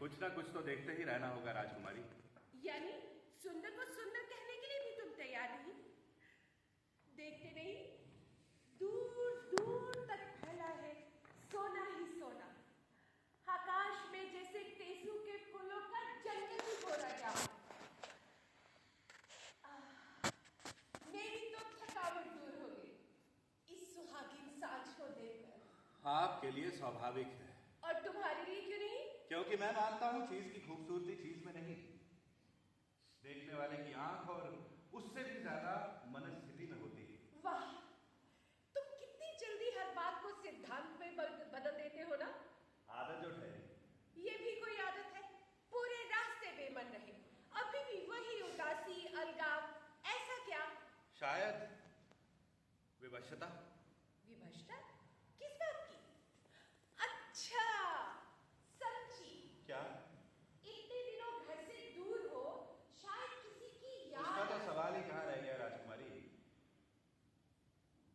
कुछ ना कुछ तो देखते ही रहना होगा राजकुमारी। यानी सुंदर को सुंदर कहने के लिए भी तुम तैयार नहीं? देखते नहीं, दूर दूर तक फैला है सोना ही सोना। आकाश में जैसे टेसू के फूलों का जंगल भी भरा गया। मेरी तो थकावट दूर हो गई इस सुहागिन सांझ को देखकर। आपके लिए स्वाभाविक है। और तुम्हारे लिए क्यों नहीं? क्योंकि मैं मानता हूँ चीज की खूबसूरती चीज में नहीं, देखने वाले की आंख और उससे भी ज्यादा मनस्थिति में होती है। वाह, तुम कितनी जल्दी हर बात को सिद्धांत में बदल देते हो ना। आदत जो है ये भी कोई आदत है? पूरे रास्ते बेमन रहे, अभी भी वही उदासी, अलगाव, ऐसा क्या? शायद विवशता। विवशता? किस बात की? अच्छा, समझी। क्या? इतने दिनों घर से दूर हो, शायद किसी की याद। उसका तो सवाल ही कहाँ रह गया राजकुमारी।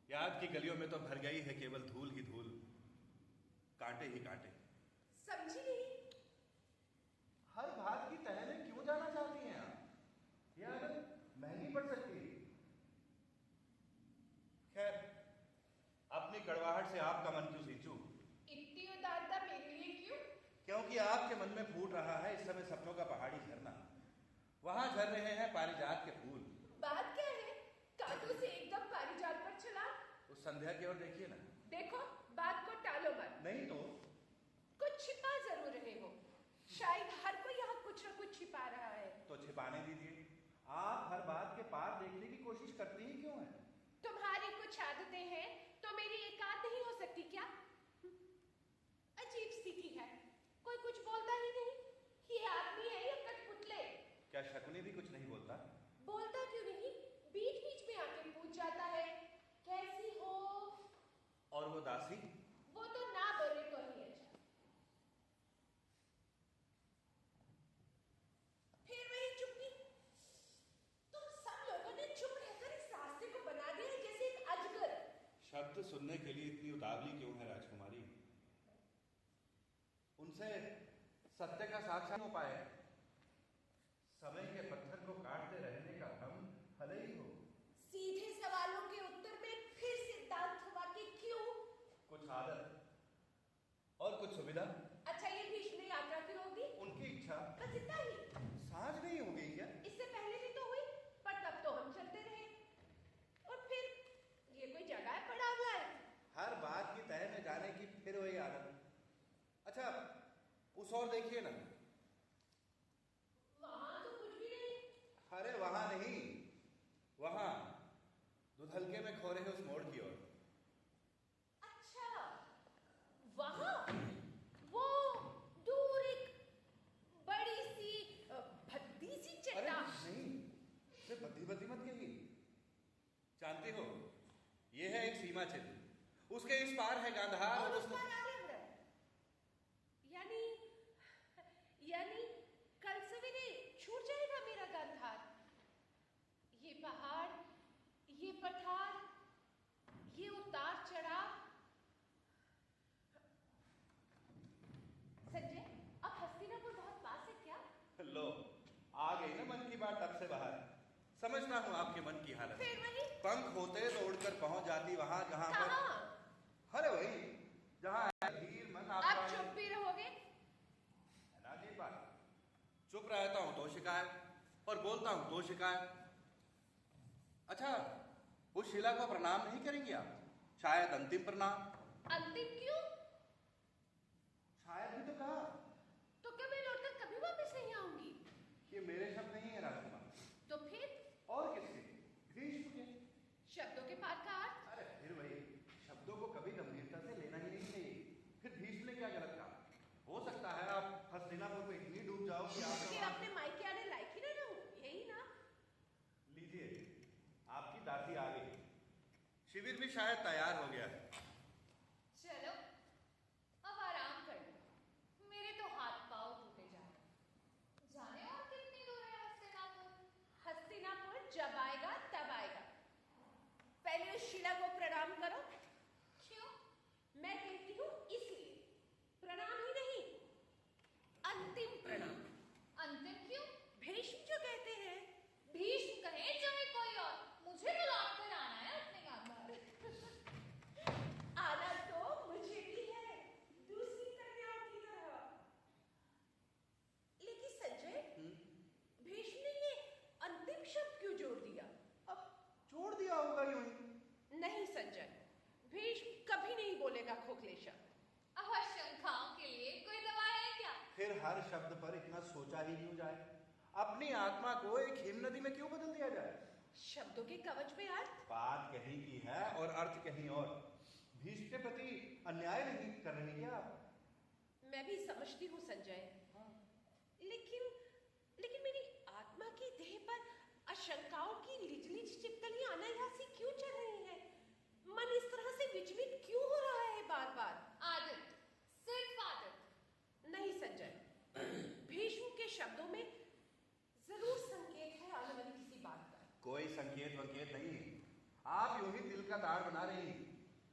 याद की गलियों में तो भर गई है केवल धूल ही धूल, कांटे ही कांटे। समझी नहीं। हर बात की तह में क्यों जाना चाहती हैं आप? यह आदत महंगी पड़ सकती है। खैर, अपनी कड़वाहट से आपका मन क्यों सींचूं? इतनी उदारता मेरे लिए क्यों? क्योंकि आपके मन में फूट रहा है इस समय सपनों का पहाड़ी झरना। वहां झर रहे हैं पारिजात के फूल। बात क्या है? कांटों से एकदम पारिजात पर चला। उस संध्या की ओर देखिए ना। देखो, बात को टालो मत। नहीं तो कुछ छिपा जरूर रहे हो। शायद हर कोई यहाँ कुछ न कुछ छिपा रहा है। तो छिपाने दीजिए। आप हर बात के पार देखने की कोशिश करती ही क्यों हैं? तुम्हारी कुछ आदतें हैं तो मेरी एकाध नहीं हो सकती क्या? अजीब स्थिति है, कोई कुछ बोलता ही नहीं। ये आदमी है या कठपुतले? क्या शकुनी भी कुछ नहीं बोलता? बोलता क्यों नहीं? बीच बीच में आके पूछ जाता है, कैसी हो? और वो दासी? वो तो ना बोले तो ही अच्छा। फिर वही चुप्पी। तुम सब लोगों ने चुप रहकर इस रास्ते को बना दिया है जैसे एक अजगर। शब्द सुनने के लिए इतनी उतावली क्यों है राजकुमारी? उनसे सत्य का साक्षात हो पाए। समय के पत्थर को काटते रहने का हम भले ही हो। सीधे सवालों के उत्तर में फिर सिद्धांत हुआ कि क्यों? कुछ आदत और कुछ सुविधा। अच्छा, ये भीष्म यात्रा क्यों होगी? उनकी इच्छा। बस इतना ही। सांझ नहीं हो गई क्या? इससे पहले भी तो हुई, पर तब तो हम चलते रहे। और फिर ये कोई जगह पड़ा हुआ है? हर बात की तह में जाने की फिर वही आदत। अच्छा, उस ओर देखिए ना। वहां तो कुछ भी नहीं। अरे वहां नहीं, वहां दुधलके में खो रहे उस मोड़ की ओर। अच्छा, वहां वो दूर एक बड़ी सी भद्दी सी अरे चट्टान। नहीं, इसे बद्दी बद्दी मत कहिए। जानते हो, ये है एक सीमा चिन्ह। उसके इस पार है गांधार और और उस पार आनंद। यानी कल सवेरे छूट जाएगा मेरा गांधार। ये पहाड़, ये पठार, ये उतार चढ़ाव। संजय, अब हस्तिनापुर बहुत पास है क्या? लो, आ गई ना मन की बात अब से बाहर। समझता हूँ आपके मन की हालत। फिर वही पंख होते तो उड़कर पहुंच जाती वहां जहां पर। अरे वही जहां धीर मन आप आपका। चुप भी रहोगे? ना जी बात। चुप रहता हूं तो शिकायत और बोलता हूं तो शिकायत। अच्छा, उस शिला को प्रणाम नहीं करेंगे आप? शायद अंतिम प्रणाम। अंतिम क्यों? शायद भी तो कहा। तो क्या मैं लौटकर कभी वापस नहीं आऊंगी? ये मेरे शब्द नहीं है राजकुमार। तो फिर? और किसके? भीष्म के। शब्दों के पार का अर्थ? अरे फिर वही, शब्दों को कभी गंभीरता से लेना ही नहीं चाहिए। फिर भीष्म ने क्या गलत कहा? हो सकता है आप हस्तिनापुर में इतनी डूब जाओ कि अपने मायके आने लायक ही ना रहूं, यही ना? लीजिए, आपकी दासी आ गई। शिविर भी शायद तैयार हो गया है। चलो अब आराम कर लो, मेरे तो हाथ पांव टूटे जा रहे। जाने और कितनी दूर है हस्तिनापुर? हस्तिनापुर जब आएगा तब आएगा। पहले उस शिला को प्रणाम करो। क्यों? मैं कहती हूँ इसलिए। प्रणाम ही नहीं, अंतिम बोलेगा खोखले शब्द। अब आशंकाओं के लिए कोई दवा है क्या? फिर हर शब्द पर इतना सोचा ही क्यों जाए? अपनी आत्मा को एक हिम नदी में क्यों बदल दिया जाए? शब्दों के कवच में अर्थ। बात कहीं की है और अर्थ कहीं और। भीष्म के प्रति अन्याय नहीं कर रही क्या आप? मैं भी समझती हूँ संजय, लेकिन लेकिन मेरी आत्मा की देह पर आशंकाओं की लिजलिज छिपकलियां अनायासी क्यों चल रही हैं? मन इस तरह से विचलित क्यों हो रहा है बार बार? आदत, सिर्फ आदत। नहीं संजय, भीष्म के शब्दों में जरूर संकेत है आने वाली किसी बात का। कोई संकेत वंकेत नहीं, आप यूं ही दिल का तार बना रही।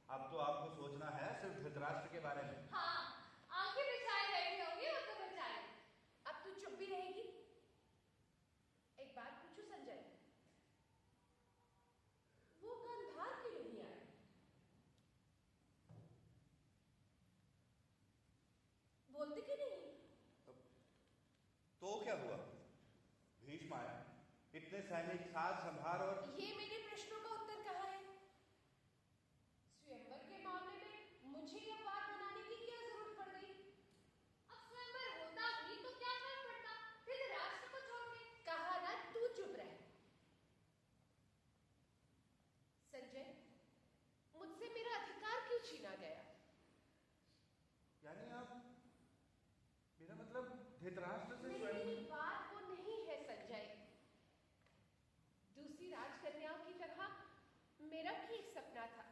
अब तो आपको सोचना है सिर्फ धृतराष्ट्र के बारे में। हाँ, आंखें बिछाए बैठी होंगी वो तो बेचारे। अब तू चुप भी रहेगी? एक बात पूछूं संजय, वो गांधार क्यों नहीं आए? बोलते क्यों नहीं? तो क्या हुआ? भीष्म आया, इतने सैनिक साथ संभार और ये मेरे प्रश्नों का उत्तर कहाँ है? स्वयंवर के मामले में मुझे यह बात बनाने की क्या जरूरत पड़ गई? अब स्वयंवर होता भी तो क्या फर्क पड़ता? धृतराष्ट्र को छोड़ के। कहा ना तू चुप रह। संजय, मुझसे मेरा अधिकार क्यों छीना गया? यानी आप, मेरा मतलब धृतराष्ट्र से मेरी स्वयं। बात वो नहीं है संजय। दूसरी राजकन्याओं की तरह मेरा भी एक सपना था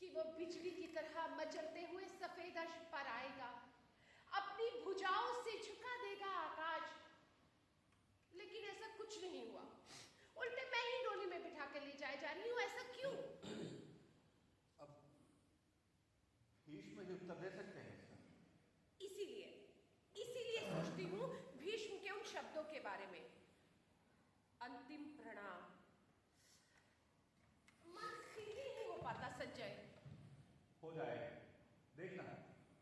कि वो बिजली की तरह मचलते हुए सफेद अश्व पर आएगा, अपनी भुजाओं से झुका देगा आकाश। लेकिन ऐसा कुछ नहीं हुआ, उल्टे मैं ही डोली में बिठा कर ले जाए जा रही हूँ। ऐसा क्यों? अब भीष्म ही उत्तर दे सकते हैं इसका। इसीलिए इसीलिए सोचती हूँ भीष्म के उन शब्दों के बारे में। अंतिम प्रणाम। मन स्थिर ही नहीं हो पाता संजय। हो जाएगा, देखना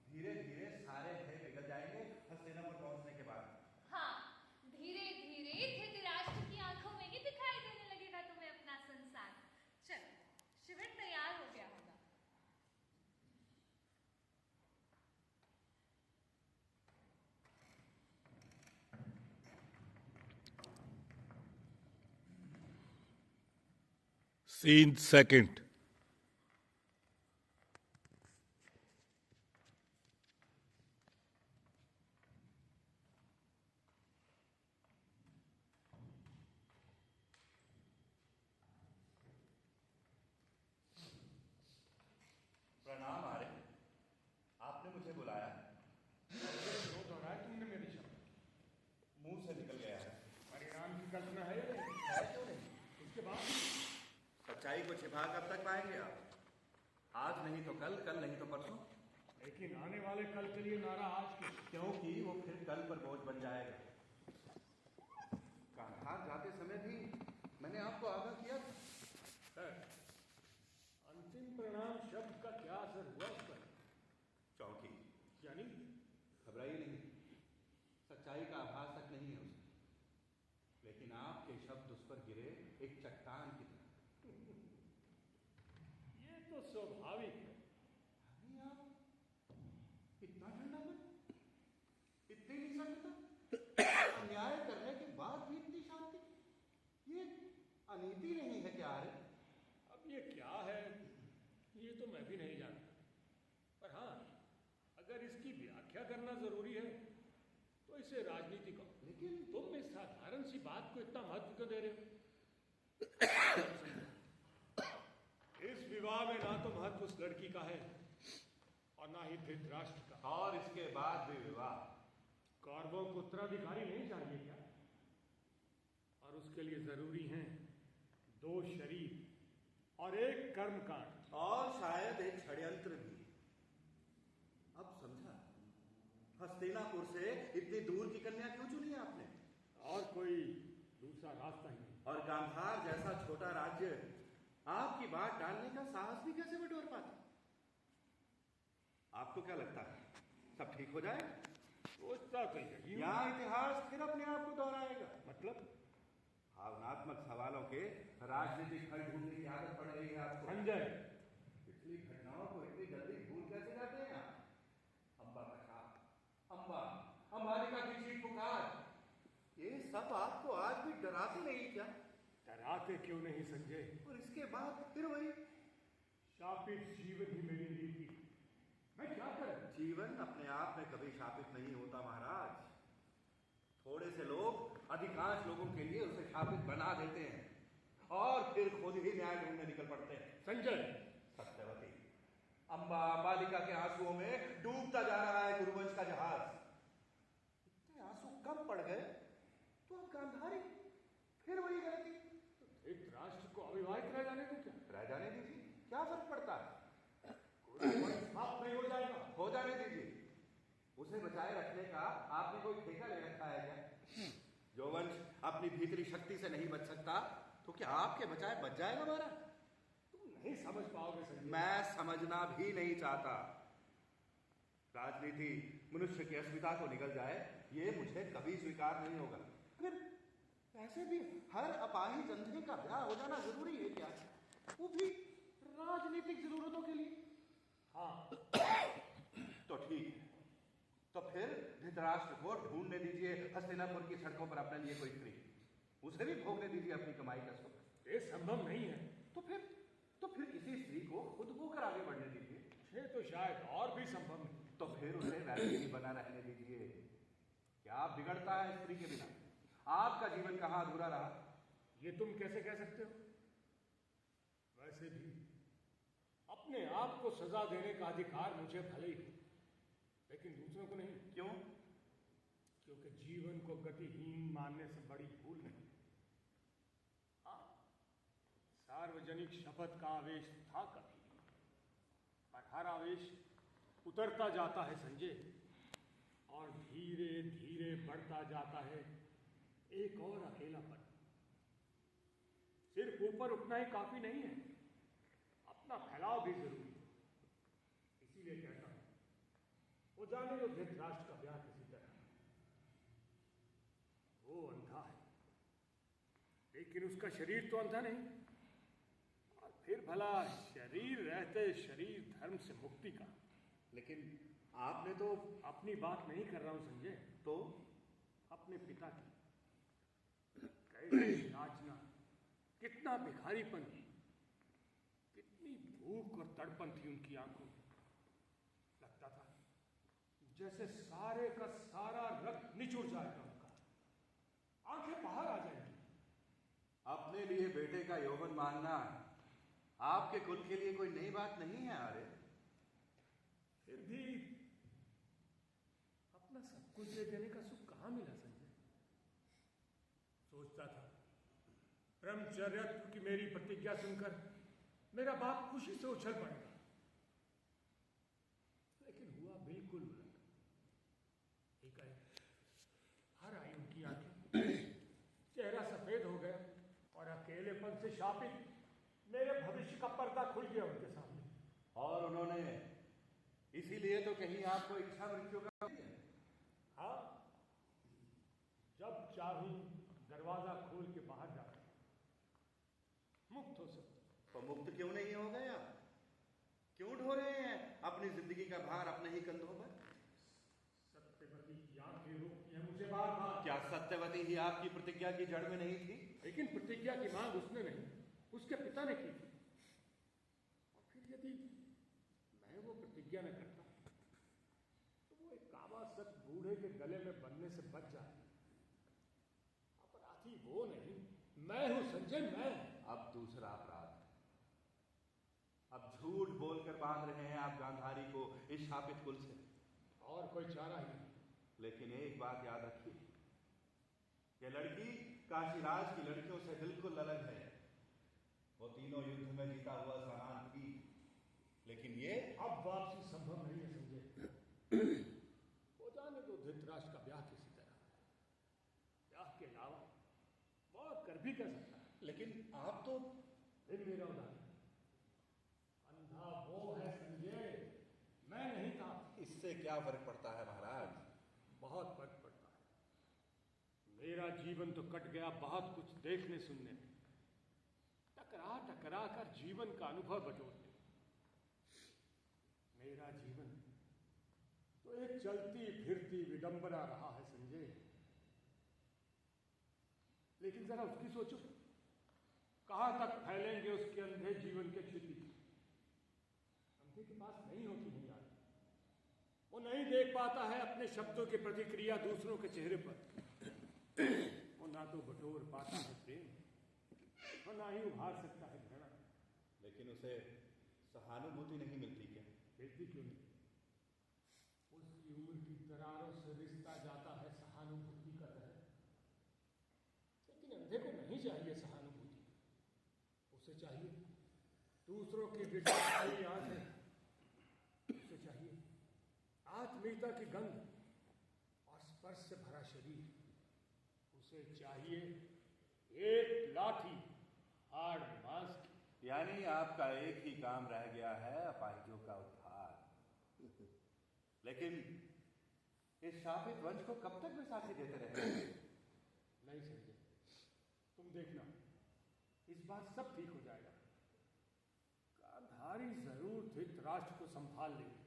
धीरे धीरे सारे भय पिघल जाएंगे हस्तिनापुर पहुंचने के बाद। हाँ, धीरे धीरे धृतराष्ट्र की आंखों में ही दिखाई देने लगेगा तुम्हें अपना संसार। चल, शिविर तैयार हो गया होगा। Scene second. प्रणाम आर्य, आपने मुझे बुलाया? क्यों दोहराया तुमने मेरे शब्द? मुंह से निकल गया है। परिणाम की कल्पना है या नहीं? है क्यों नहीं? उसके बाद सच्चाई को छिपा कब तक पाएंगे आप? आज नहीं तो कल, कल नहीं तो परसों। लेकिन आने वाले कल के लिए नारा आज के। क्योंकि वो फिर कल पर बोझ बन जाएगा। गांधार जाते समय भी मैंने आपको आगाह किया था। अंतिम परिणाम शब्द का क्या असर हुआ उस पर? चौकी यानी घबराइए नहीं, सच्चाई का आभास तक नहीं है उसमें, लेकिन आपके शब्द उस पर गिरे एक चट्टान की तरह। ये तो स्वाभाविक है। अरे आप इतना ठंडा मन, इतनी निसंगता, अन्याय करने के बाद भी इतनी शांति, ये अनीति नहीं है क्या? आर्य, अब ये क्या है ये तो मैं भी नहीं जानता, पर हाँ, अगर इसकी व्याख्या करना जरूरी है तो इसे राजनीति कहो। लेकिन तुम इस साधारण सी बात को इतना महत्व क्यों दे रहे हो? इस विवाह में ना तो महत्व उस लड़की का है और ना ही धृतराष्ट्र का। और इसके बाद भी विवाह। कौरवों को उत्तराधिकारी नहीं चाहिए क्या? और उसके लिए जरूरी हैं 2 शरीर और 1 कर्मकांड और शायद एक षड्यंत्र भी। अब समझा, हस्तिनापुर से इतनी दूर की कन्या क्यों चुनी आपने? और कोई दूसरा रास्ता ही नहीं। और गांधार जैसा छोटा राज्य आपकी बात डालने का साहस भी कैसे बटोर पाता? आपको क्या लगता है सब ठीक हो जाए? सोचता कहीं नहीं हूं। यहाँ इतिहास फिर अपने आप को दोहराएगा। मतलब भावनात्मक सवालों के राजनीतिक हल ढूंढने की आदत पड़ गई है आपको। संजय, पिछली घटनाओं को इतनी जल्दी सब आपको आज भी डराते नहीं क्या? डराते क्यों नहीं संजय? और इसके बाद फिर वही शापित जीवन ही मेरी नीति। मैं क्या करूं? जीवन अपने आप में कभी शापित नहीं होता महाराज। थोड़े से लोग अधिकांश लोगों के लिए उसे शापित बना देते हैं और फिर खुद ही न्याय ढूंढने निकल पड़ते हैं। संजय, सत्यवती, अंबालिका के आंसुओं में डूबता जा रहा है कुरुवंश का जहाज। इतने आंसू कम पड़ गए तो अब गांधारी फिर वही गलती। धृतराष्ट्र को अविवाहित रह जाने को क्या? रह जाने दीजिए, क्या फर्क पड़ता है? समाप्त नहीं हो जाएगा? हो जाने दीजिए। उसे बचाए रखने का आपने कोई ठेका ले रखा है क्या? जो वंश अपनी भीतरी शक्ति से नहीं बच सकता तो क्या आपके बचाए बच जाएगा महाराज? तुम नहीं समझ पाओगे संजय। मैं समझना भी नहीं चाहता। राजनीति मनुष्य की अस्मिता को निकल जाए, ये मुझे कभी स्वीकार नहीं होगा। फिर ऐसे भी हर अपाहिज अंधे का ब्याह हो जाना जरूरी है क्या? वो भी राजनीतिक जरूरतों के लिए? हाँ, तो ठीक है, तो फिर धृतराष्ट्र को ढूंढने दीजिए हस्तिनापुर की सड़कों पर अपने लिए कोई स्त्री। उसे भी भोगने दीजिए अपनी कमाई का सुख। ये संभव नहीं है। तो फिर किसी स्त्री को खुद होकर आगे बढ़ने दीजिए। ये तो शायद और भी संभव नहीं। तो फिर उसे वैसे ही बना रहने दीजिए। क्या बिगड़ता है स्त्री के बिना? आपका जीवन कहाँ अधूरा रहा? ये तुम कैसे कह सकते हो? वैसे भी अपने आप को सजा देने का अधिकार मुझे भले ही हो, लेकिन दूसरों को नहीं। क्यों? क्योंकि जीवन को गतिहीन मानने से बड़ी भूल नहीं। हाँ, सार्वजनिक शपथ का आवेश था कभी, पर हर आवेश उतरता जाता है संजय, और धीरे धीरे बढ़ता जाता है एक और अकेलापन। सिर्फ ऊपर उठना ही काफी नहीं है, अपना फैलाव भी जरूरी है। इसीलिए कहता हूं, वो जाने जो धृतराष्ट्र का ब्याह किसी तरह। वो अंधा है, लेकिन उसका शरीर तो अंधा नहीं। और फिर भला शरीर रहते शरीर धर्म से मुक्ति का। लेकिन आपने तो अपनी बात नहीं कर रहा हूं संजय, तो अपने पिता की कैसी याचना, कितना भिखारीपन, कितनी भूख और तड़पन थी उनकी आंखों में। लगता था जैसे सारे का सारा रक्त निचुड़ जाएगा उनका, आंखें बाहर आ जाएंगी। अपने लिए बेटे का यौवन मांगना आपके कुल के लिए कोई नई बात नहीं है आर्य। फिर भी अपना सब कुछ दे देने का सुख कहां मिला संजय? सोचता था ब्रह्मचर्यत्व की मेरी प्रतिज्ञा सुनकर मेरा बाप खुशी से उछल पड़ेगा, लेकिन हुआ बिल्कुल उलट। ठीक है, हर आई उनकी आंखें, चेहरा सफेद हो गया और अकेलेपन से शापित मेरे भविष्य का पर्दा खुल गया उनके सामने। और उन्होंने इसीलिए तो कहीं आपको इच्छा मृत्यु का। हाँ, जब चाहूं दरवाजा खोल के बाहर जा मुक्त हो सकते। तो मुक्त क्यों नहीं हो गए आप? क्यों ढो रहे हैं अपनी जिंदगी का भार अपने ही कंधों पर? सत्यवती की आंखें रोकती है मुझे बार बार। क्या सत्यवती ही आपकी प्रतिज्ञा की जड़ में नहीं थी? लेकिन प्रतिज्ञा की मांग उसने नहीं, उसके पिता ने की थी। और फिर यदि मैं वो प्रतिज्ञा न करता तो वो एक कावासत बूढ़े के गले में बनने से बच जाए। अपराधी वो नहीं, मैं हूं संजय, मैं। अब दूसरा अपराध, अब झूठ बोलकर बांध रहे हैं आप गांधारी को इस शापित कुल से। और कोई चारा ही नहीं। लेकिन एक बात याद रखिए, यह लड़की काशीराज की लड़कियों से बिल्कुल अलग है। वो तीनों युद्ध में जीता हुआ सामान थी, लेकिन ये अब वापसी संभव नहीं है संजय। वो जाने तो धृतराष्ट्र का ब्याह किसी तरह, ब्याह के अलावा वो और कर भी कर सकता है। लेकिन आप तो फिर मेरा उदाहरण, अंधा वो है संजय, मैं नहीं था। इससे क्या फर्क पड़ता है महाराज? बहुत फर्क पड़ता है। मेरा जीवन तो कट गया बहुत कुछ देखने सुनने में, टकरा टकरा कर जीवन का अनुभव बटोरने। मेरा जीवन तो एक चलती फिरती विडंबना रहा है संजय। लेकिन जरा उसकी सोचो, कहां तक फैलेंगे उसके अंधे जीवन के क्षितिज। अंधे के पास नहीं होती है याद, वो नहीं देख पाता है अपने शब्दों की प्रतिक्रिया दूसरों के चेहरे पर। वो ना तो बटोर पाता है प्रेम और ना ही उभार सकता है घृणा। लेकिन उसे सहानुभूति नहीं मिलती क्या? मिलती क्यों नहीं? उसकी उम्र की दरारों से रिश्ता जाता है सहानुभूति का दर। लेकिन अंधे को नहीं चाहिए सहानुभूति, उसे चाहिए दूसरों की विचारधारी आंखें, उसे चाहिए आत्मीयता की गंध और स्पर्श से भरा शरीर, उसे चाहिए एक लाठी हाड़ मांस की। यानी आपका एक ही काम रह गया है, अपाहिजों का उद्धार। लेकिन इस शापित वंश को कब तक विसाखी देते रहेंगे? नहीं समझे, तुम देखना, इस बार सब ठीक हो जाएगा। गांधारी जरूर धृतराष्ट्र को संभाल लेगी।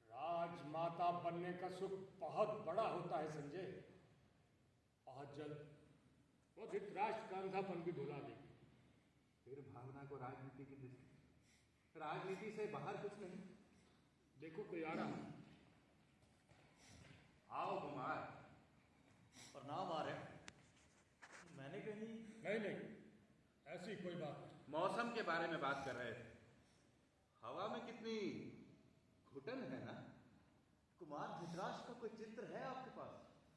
राजमाता बनने का सुख बहुत बड़ा होता है संजय। बहुत जल्द वो धृतराष्ट्र का अंधापन भी भुला देगी। फिर भावना को राजनीति की दृष्टि, राजनीति से बाहर कुछ नहीं। देखो कोई आ रहा है। आओ कुमार। प्रणाम आर्य। मैंने कहीं नहीं, ऐसी कोई बात नहीं। मौसम के बारे में बात कर रहे थे। हवा में कितनी घुटन है ना। कुमार धृतराष्ट्र का कोई चित्र है आपके पास?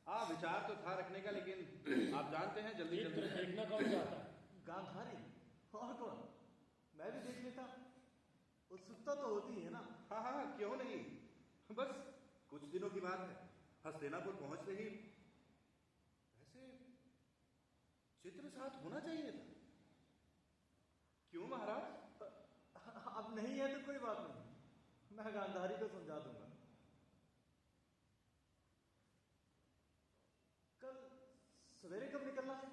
हाँ, विचार तो था रखने का, लेकिन आप जानते हैं जल्दी चित्र जल्दी देखना कौन चाहता है? गांधारी और कौन? मैं भी देख लेता। उत्सुकता तो होती है ना। हाँ हाँ, क्यों नहीं। बस कुछ दिनों की बात है, हस्तिनापुर पहुंचते ही। वैसे चित्र साथ होना चाहिए था। क्यों महाराज? अब नहीं है तो कोई बात नहीं, मैं गांधारी को समझा दूंगा। कल सवेरे कब निकलना है?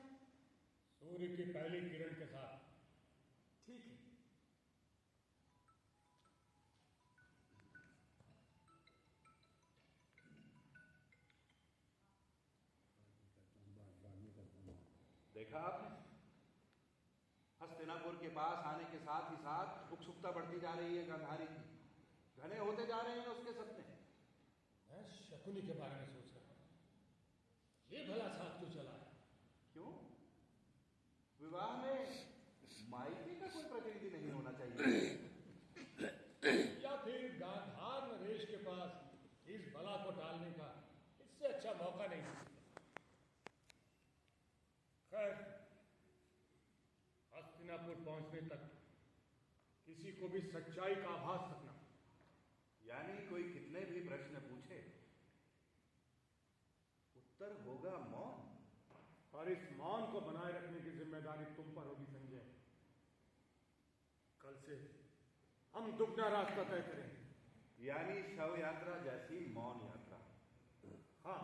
सूर्य की पहली किरण के साथ। ठीक है। देखा आपने, हस्तिनापुर के पास आने के साथ ही साथ उत्सुकता बढ़ती जा रही है गांधारी की। घने होते जा रहे हैं उसके सपने। मैं शकुनी के बारे में सोच रहा हूँ, ये भला साथ क्यों चला है? क्यों? विवाह में मायके का कोई प्रतिनिधि नहीं होना चाहिए? या फिर गांधार नरेश के पास इस बला को टालने का इससे अच्छा मौका नहीं है। खैर, हस्तिनापुर पहुंचने तक किसी को भी सच्चाई का आभास रखना। यानी कोई कितने भी प्रश्न पूछे, उत्तर होगा मौन। और इस मौन को बनाए रखने की जिम्मेदारी तुम पर होगी संजय। कल से हम दुगना रास्ता तय करेंगे। यानी शव यात्रा जैसी मौन यात्रा। हाँ,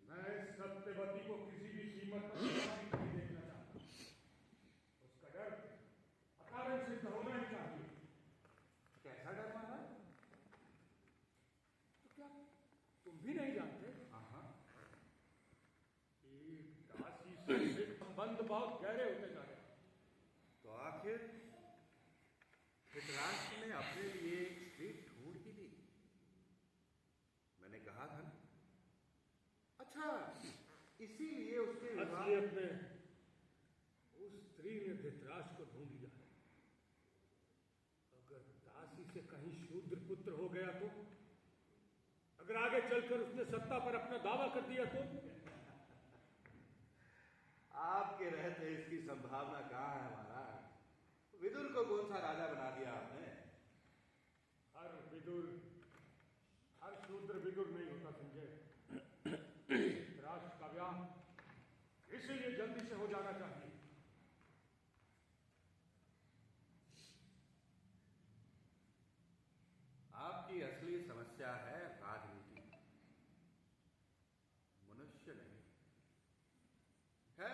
मैं सत्यवती को किसी भी कीमत पर नहीं देखना चाहता। उसका डर अकारण सिद्ध होना ही चाहिए। कैसा डर महाराज? तो क्या तुम भी नहीं जानते? हाँ, एक दासी से संबंध बहुत गहरे होते जा रहे हैं। तो आखिर धृतराष्ट्र ने अपने लिए एक स्त्री ढूंढ ही ली। मैंने कहा था ना। अच्छा, इसीलिए उसके विवाह असलियत में उस स्त्री ने धृतराष्ट्र को ढूंढ लिया है। अगर दासी से कहीं शूद्र पुत्र हो गया तो, अगर आगे चलकर उसने सत्ता पर अपना दावा कर दिया तो, आपके रहते इसकी संभावना कहाँ है महाराज? विदुर को कौन सा राजा बना दिया आपने? हर शूद्र विदुर नहीं होता संजय। राष्ट्र का व्याह इसीलिए जल्दी से हो जाना चाहिए। आपकी असली समस्या है राजनीति, मनुष्य नहीं है।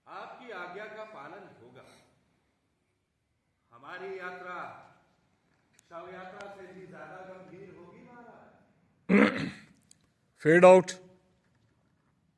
आपकी आज्ञा का पालन होगा। हमारी यात्रा शव यात्रा से भी ज्यादा गंभीर होगी महाराज। Fade out.